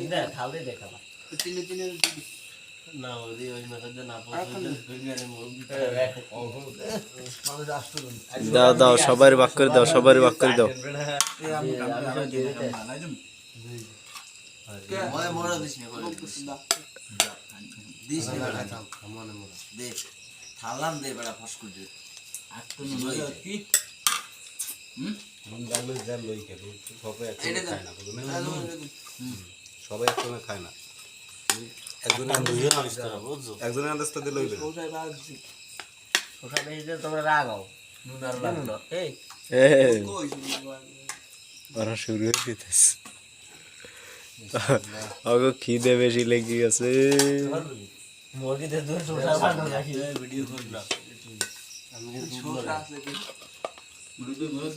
না খালে দেখাবা তিনে তিনে না ওই ওই মেথড না পছন্দ বিজ্ঞানে মুরগি দাও দাও সবারই ভাগ করে দাও সবারই ভাগ করে দাও মনে মনে দিস না করে দিস না মনে মনে দে থালাম দে বড় ফস করে দে আর তো নয় কি গালো যা লই খেলো সবাই একসাথে খায় না সবাই একসাথে খায় না একজনের আন্দাজটা দিলে হইবে না ওটা বেশি তোমরা রাগাও নুনার লাগলো এই ওরা শুরু হয়ে দিতেছে ওগো খিদে বেশি লেগে গেছে মুরগিতে দূর শোষা বানানো নাকি ভিডিও করব আমি ছোটা আছে কি মুরগি বহুত